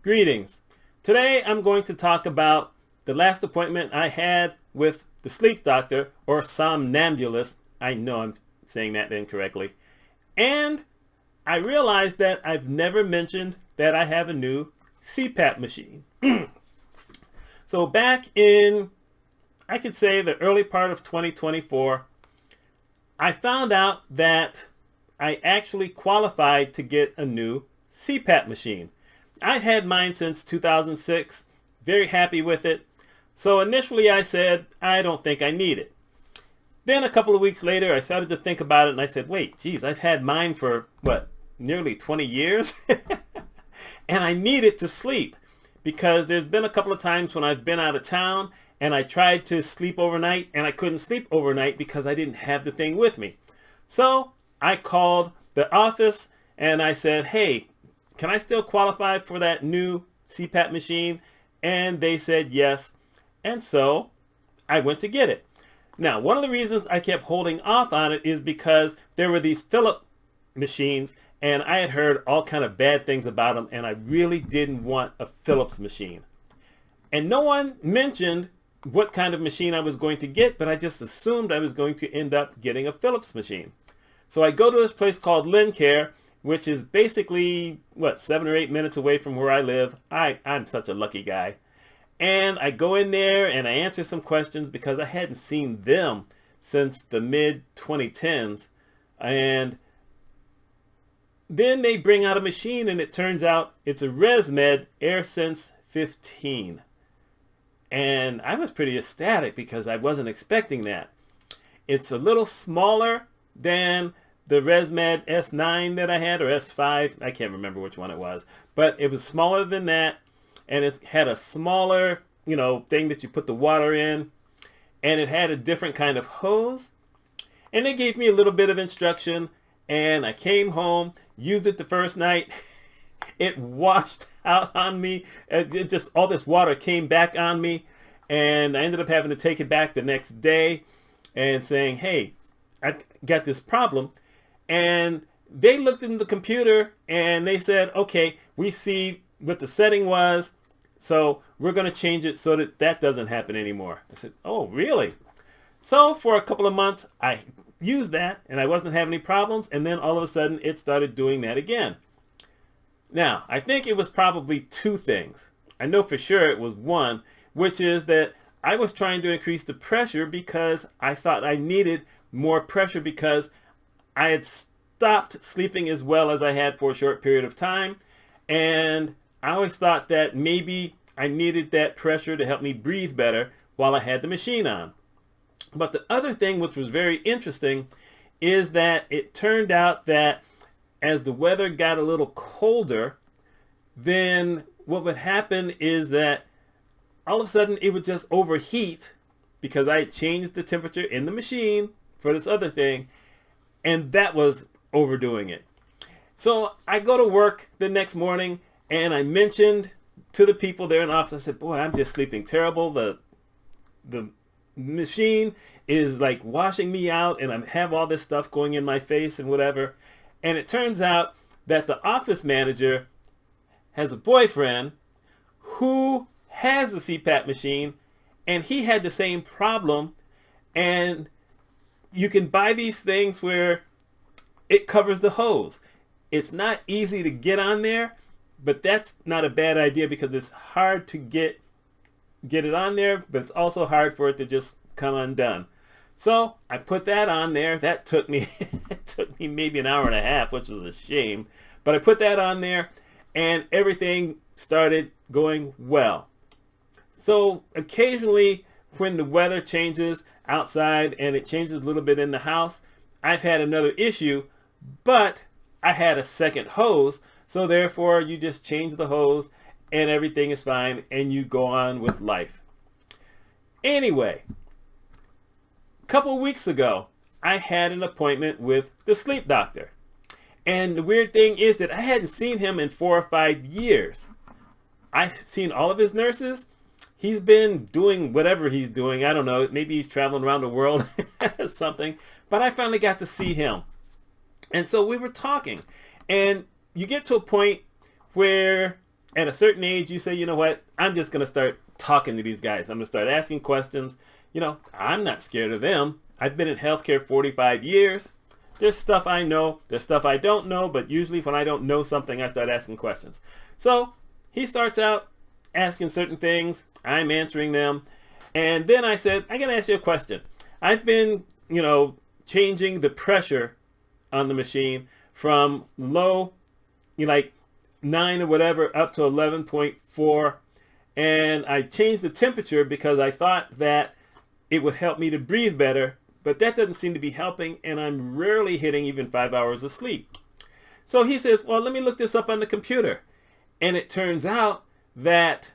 Greetings. Today I'm going to talk about the last appointment I had with the sleep doctor, or somnambulist. I know I'm saying that incorrectly. And I realized that I've never mentioned that I have a new CPAP machine. So back in, I could say, the early part of 2024, I found out that I actually qualified to get a new CPAP machine. I'd had mine since 2006, very happy with it. So initially I said, I don't think I need it. Then a couple of weeks later, I started to think about it and I said, wait, geez, I've had mine for, nearly 20 years? And I need it to sleep because there's been a couple of times when I've been out of town and I tried to sleep overnight and I couldn't sleep overnight because I didn't have the thing with me. So I called the office and I said, hey, can I still qualify for that new CPAP machine? And they said yes. And so I went to get it. Now, one of the reasons I kept holding off on it is because there were these Philips machines and I had heard all kind of bad things about them, and I really didn't want a Philips machine. And no one mentioned what kind of machine I was going to get, but I just assumed I was going to end up getting a Philips machine. So I go to this place called Lincare, which is basically, 7 or 8 minutes away from where I live. I'm such a lucky guy. And I go in there and I answer some questions because I hadn't seen them since the mid-2010s. And then they bring out a machine and it turns out it's a ResMed AirSense 15. And I was pretty ecstatic because I wasn't expecting that. It's a little smaller than the ResMed S9 that I had, or S5. I can't remember which one it was. But it was smaller than that. And it had a smaller, thing that you put the water in. And it had a different kind of hose. And they gave me a little bit of instruction. And I came home, used it the first night. It washed out on me. It just, all this water came back on me. And I ended up having to take it back the next day and saying, hey, I got this problem. And they looked in the computer and they said, okay, we see what the setting was, so we're going to change it so that that doesn't happen anymore. I said, oh, really? So for a couple of months, I used that and I wasn't having any problems. And then all of a sudden it started doing that again. Now, I think it was probably two things. I know for sure it was one, which is that I was trying to increase the pressure because I thought I needed more pressure because I had stopped sleeping as well as I had for a short period of time. And I always thought that maybe I needed that pressure to help me breathe better while I had the machine on. But the other thing, which was very interesting, is that it turned out that as the weather got a little colder, then what would happen is that all of a sudden it would just overheat because I had changed the temperature in the machine for this other thing. And that was overdoing it. So I go to work the next morning and I mentioned to the people there in the office, I said, boy, I'm just sleeping terrible. The machine is like washing me out and I have all this stuff going in my face and whatever. And it turns out that the office manager has a boyfriend who has a CPAP machine and he had the same problem. And you can buy these things where it covers the hose. It's not easy to get on there, but that's not a bad idea because it's hard to get it on there, but it's also hard for it to just come undone. So I put that on there. That took me maybe an hour and a half, which was a shame. But I put that on there and everything started going well. So occasionally when the weather changes outside and it changes a little bit in the house, I've had another issue, but I had a second hose. So therefore you just change the hose and everything is fine and you go on with life. Anyway, a couple of weeks ago, I had an appointment with the sleep doctor. And the weird thing is that I hadn't seen him in 4 or 5 years. I've seen all of his nurses. He's been doing whatever he's doing. I don't know. Maybe he's traveling around the world or something. But I finally got to see him. And so we were talking. And you get to a point where at a certain age, you say, you know what, I'm just going to start talking to these guys. I'm going to start asking questions. You know, I'm not scared of them. I've been in healthcare 45 years. There's stuff I know. There's stuff I don't know. But usually when I don't know something, I start asking questions. So he starts out asking certain things. I'm answering them. And then I said, I got to ask you a question. I've been, you know, changing the pressure on the machine from low, you know, like 9 or whatever, up to 11.4. And I changed the temperature because I thought that it would help me to breathe better, but that doesn't seem to be helping, and I'm rarely hitting even 5 hours of sleep. So he says, well, let me look this up on the computer. And it turns out that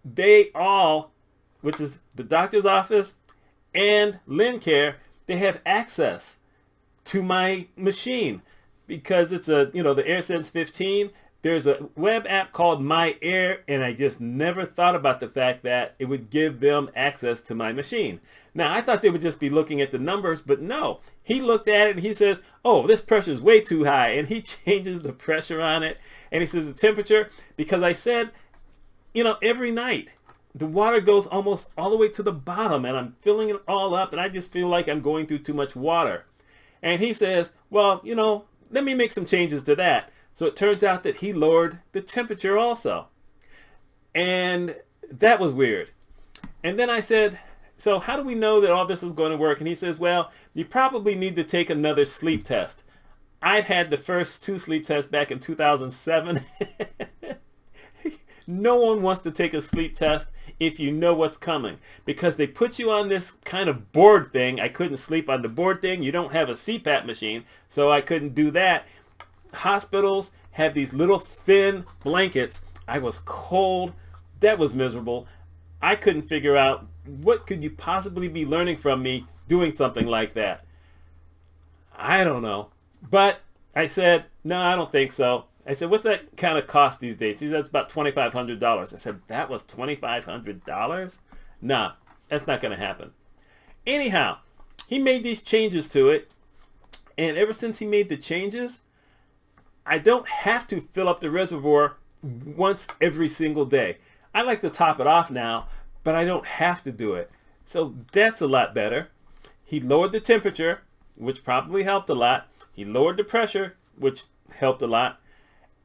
they all, which is the doctor's office and Lincare, they have access to my machine because it's a, you know, the AirSense 15. There's a web app called My Air, and I just never thought about the fact that it would give them access to my machine. Now, I thought they would just be looking at the numbers, but no. He looked at it and he says, oh, this pressure is way too high. And he changes the pressure on it. And he says the temperature, because I said, you know, every night the water goes almost all the way to the bottom and I'm filling it all up and I just feel like I'm going through too much water. And he says, well, you know, let me make some changes to that. So it turns out that he lowered the temperature also. And that was weird. And then I said, so how do we know that all this is going to work? And he says, well, you probably need to take another sleep test. I'd had the first 2 sleep tests back in 2007. No one wants to take a sleep test if you know what's coming, because they put you on this kind of board thing. I couldn't sleep on the board thing. You don't have a CPAP machine, so I couldn't do that. Hospitals have these little thin blankets. I was cold. That was miserable. I couldn't figure out what could you possibly be learning from me doing something like that. I don't know. But I said, no, I don't think so. I said, what's that kind of cost these days? He said, that's about $2,500. I said, that was $2,500? Nah, that's not going to happen. Anyhow, he made these changes to it. And ever since he made the changes, I don't have to fill up the reservoir once every single day. I like to top it off now, but I don't have to do it. So that's a lot better. He lowered the temperature, which probably helped a lot. He lowered the pressure, which helped a lot.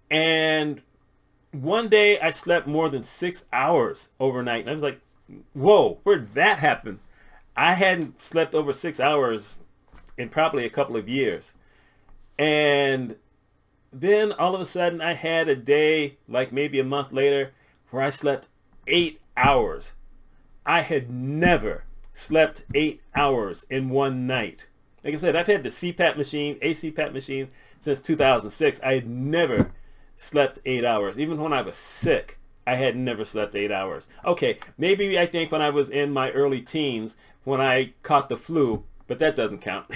And one day I slept more than 6 hours overnight. And I was like, whoa, where'd that happen? I hadn't slept over 6 hours in probably a couple of years. And then all of a sudden I had a day, like maybe a month later, where I slept 8 hours. I had never slept 8 hours in one night. Like I said, I've had the CPAP machine, a CPAP machine, since 2006. I had never slept 8 hours. Even when I was sick, I had never slept 8 hours. Okay, maybe I think when I was in my early teens, when I caught the flu, but that doesn't count.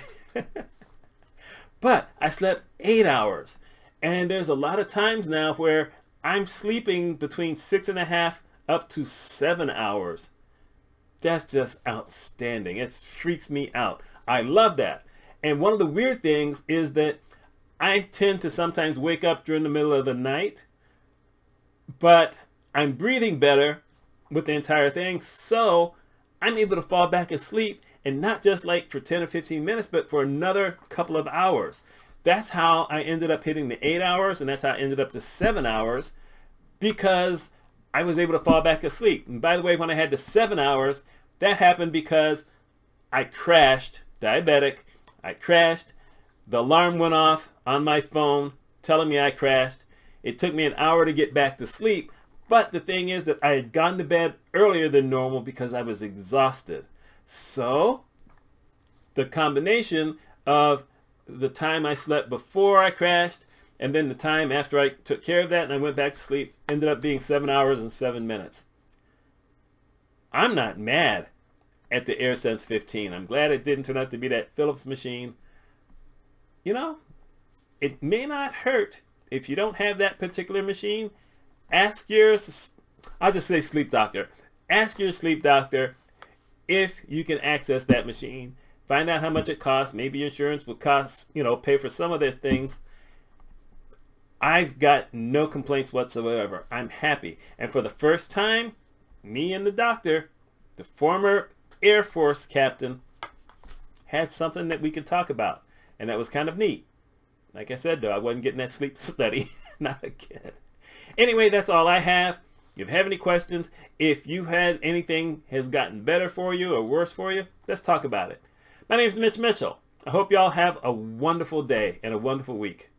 But I slept 8 hours. And there's a lot of times now where I'm sleeping between 6.5 up to 7 hours. That's just outstanding. It freaks me out. I love that. And one of the weird things is that I tend to sometimes wake up during the middle of the night, but I'm breathing better with the entire thing, so I'm able to fall back asleep, and not just like for 10 or 15 minutes, but for another couple of hours. That's how I ended up hitting the 8 hours, and that's how I ended up to 7 hours, because I was able to fall back asleep. And by the way, when I had the 7 hours, that happened because I crashed, diabetic. I crashed. The alarm went off on my phone telling me I crashed. It took me an hour to get back to sleep. But the thing is that I had gone to bed earlier than normal because I was exhausted. So the combination of the time I slept before I crashed and then the time after I took care of that and I went back to sleep ended up being 7 hours and 7 minutes. I'm not mad at the AirSense 15. I'm glad it didn't turn out to be that Philips machine. You know, it may not hurt if you don't have that particular machine. Ask your, I'll just say sleep doctor. Ask your sleep doctor if you can access that machine. Find out how much it costs. Maybe your insurance will cost, pay for some of their things. I've got no complaints whatsoever. I'm happy. And for the first time, me and the doctor, the former Air Force captain, had something that we could talk about. And that was kind of neat. Like I said, though, I wasn't getting that sleep study. Not again. Anyway, that's all I have. If you have any questions, if you had anything has gotten better for you or worse for you, let's talk about it. My name is Mitch Mitchell. I hope y'all have a wonderful day and a wonderful week.